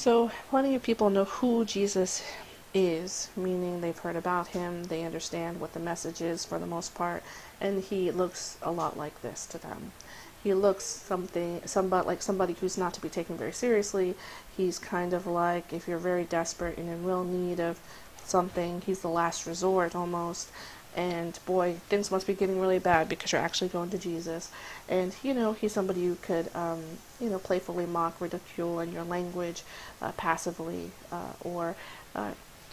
So plenty of people know who Jesus is, meaning they've heard about him, they understand what the message is for the most part, and he looks a lot like this to them. He looks somebody like somebody who's not to be taken very seriously. He's kind of like if you're very desperate and in real need of something, he's the last resort almost. And boy, things must be getting really bad because you're actually going to Jesus. And he's somebody you could playfully mock, ridicule in your language, passively, or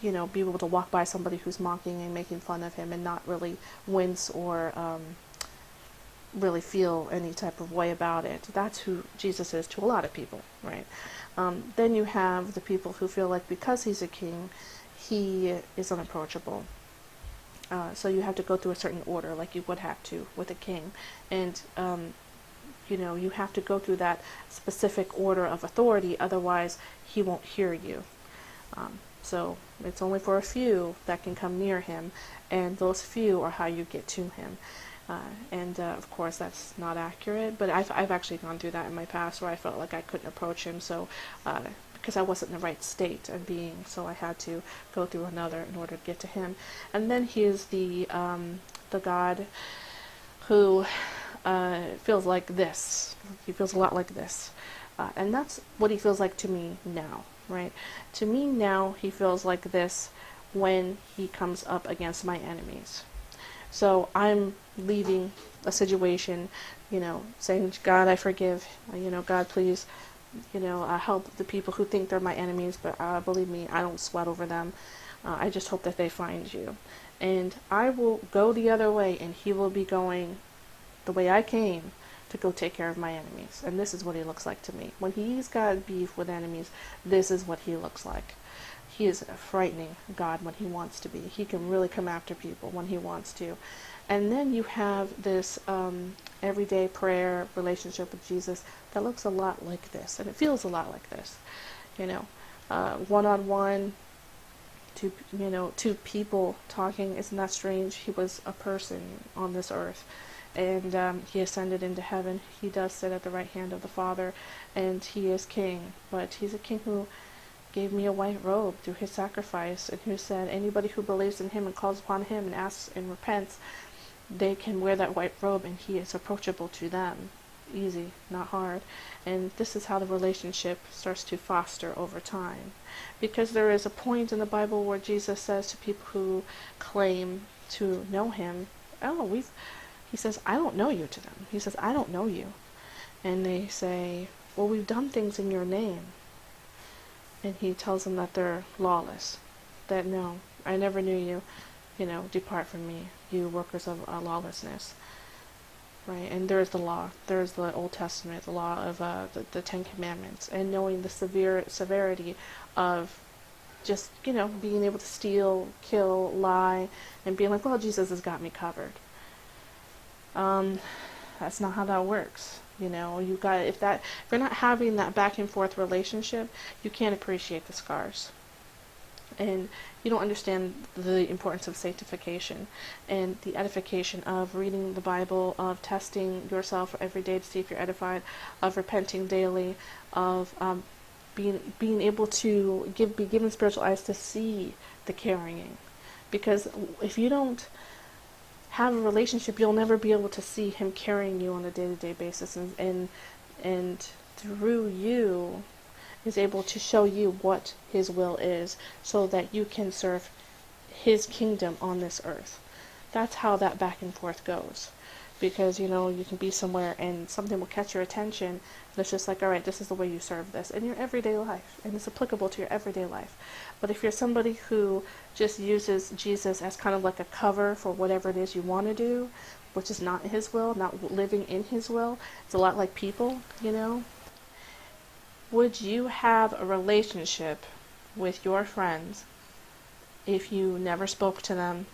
be able to walk by somebody who's mocking and making fun of him and not really wince or really feel any type of way about it. That's who Jesus is to a lot of people, right? Then you have the people who feel like because he's a king, he is unapproachable. So you have to go through a certain order, like you would have to with a king, and you have to go through that specific order of authority. Otherwise, he won't hear you. So it's only for a few that can come near him, and those few are how you get to him. Of course, that's not accurate, but I've actually gone through that in my past where I felt like I couldn't approach him. So because I wasn't in the right state of being, so I had to go through another in order to get to him. And then he is the God who feels like this. He feels a lot like this, and that's what he feels like to me now, right? To me now, he feels like this when he comes up against my enemies. So I'm leaving a situation, saying, God, I forgive, God, please, help the people who think they're my enemies, but believe me, I don't sweat over them. I just hope that they find you. And I will go the other way, and he will be going the way I came to go take care of my enemies. And this is what he looks like to me. When he's got beef with enemies, this is what he looks like. He is a frightening God when he wants to be. He can really come after people when he wants to. And then you have this everyday prayer relationship with Jesus that looks a lot like this, and it feels a lot like this. One-on-one, two people talking. Isn't that strange? He was a person on this earth, and he ascended into heaven. He does sit at the right hand of the Father, and he is king. But he's a king who gave me a white robe through his sacrifice, and who said anybody who believes in him and calls upon him and asks and repents, they can wear that white robe, and he is approachable to them. Easy, not hard. And this is how the relationship starts to foster over time. Because there is a point in the Bible where Jesus says to people who claim to know him, he says, I don't know you to them. He says, I don't know you. And they say, well, we've done things in your name. And he tells them that they're lawless. That no, I never knew you. Depart from me, you workers of lawlessness. Right? And there's the law. There's the Old Testament, the law of the Ten Commandments, and knowing the severity of just, being able to steal, kill, lie, and being like, well, Jesus has got me covered. That's not how that works. If you're not having that back and forth relationship, you can't appreciate the scars. And you don't understand the importance of sanctification and the edification of reading the Bible, of testing yourself every day to see if you're edified, of repenting daily, of being able to be given spiritual eyes to see the carrying. Because if you don't have a relationship, you'll never be able to see him carrying you on a day-to-day basis, and through you is able to show you what his will is so that you can serve his kingdom on this earth. That's how that back and forth goes. Because, you can be somewhere and something will catch your attention, and it's just like, all right, this is the way you serve this in your everyday life, and it's applicable to your everyday life. But if you're somebody who just uses Jesus as kind of like a cover for whatever it is you want to do, which is not his will, not living in his will, it's a lot like people, Would you have a relationship with your friends if you never spoke to them,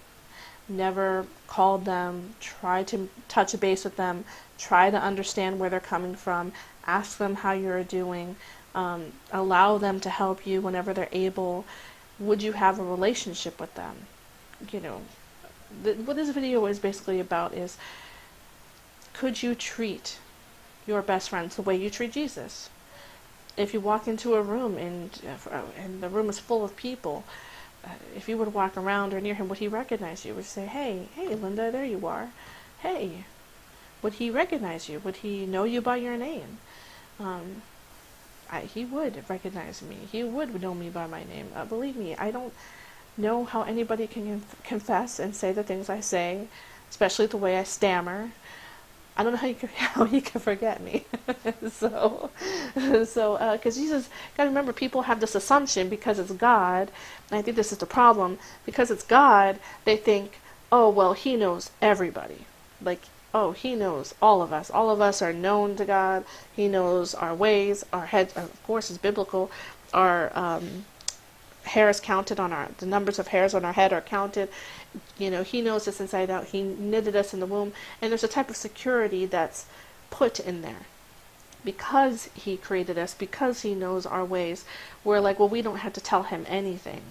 never called them, tried to touch base with them, try to understand where they're coming from, ask them how you're doing, allow them to help you whenever they're able? Would you have a relationship with them? What this video is basically about is, could you treat your best friends the way you treat Jesus? if you walk into a room and the room is full of people, if you would walk around or near him, would he recognize you? Would he say, hey, Linda, there you are. Hey, would he recognize you? Would he know you by your name? He would recognize me. He would know me by my name. Believe me, I don't know how anybody can confess and say the things I say, especially the way I stammer. I don't know how he can forget me. Because Jesus, gotta remember, people have this assumption because it's God, and I think this is the problem. Because it's God, they think, oh well, he knows everybody. Like, oh, he knows all of us. All of us are known to God. He knows our ways. Our head, of course, is biblical. Our hairs counted on the numbers of hairs on our head are counted. He knows us inside out. He knitted us in the womb. And there's a type of security that's put in there. Because he created us, because he knows our ways, we're like, well, we don't have to tell him anything.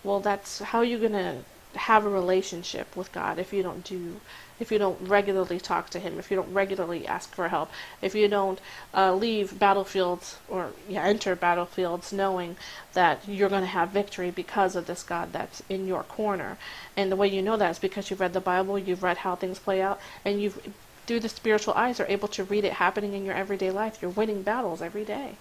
Well, that's how you're going to have a relationship with God if you don't regularly talk to him, if you don't regularly ask for help, if you don't leave battlefields or enter battlefields knowing that you're going to have victory because of this God that's in your corner. And the way you know that is because you've read the Bible, you've read how things play out, and you've, through the spiritual eyes, are able to read it happening in your everyday life. You're winning battles every day.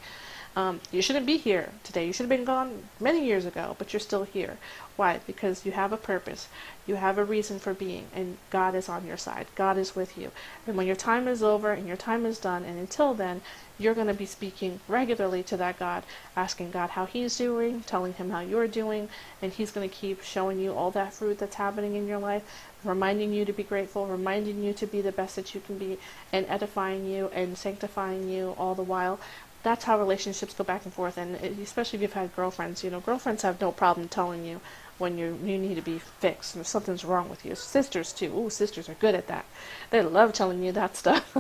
You shouldn't be here today. You should have been gone many years ago, but you're still here. Why? Because you have a purpose. You have a reason for being, and God is on your side. God is with you. And when your time is over and your time is done, and until then, you're going to be speaking regularly to that God, asking God how he's doing, telling him how you're doing, and he's going to keep showing you all that fruit that's happening in your life, reminding you to be grateful, reminding you to be the best that you can be, and edifying you and sanctifying you all the while. That's how relationships go back and forth, and especially if you've had girlfriends. Girlfriends have no problem telling you when you need to be fixed and if something's wrong with you. Sisters too. Ooh, sisters are good at that. They love telling you that stuff.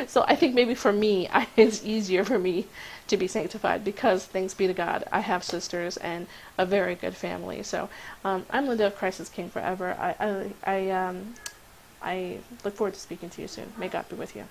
So I think maybe for me, it's easier for me to be sanctified because, thanks be to God, I have sisters and a very good family. So I'm Linda of Christ is King forever. I look forward to speaking to you soon. May God be with you.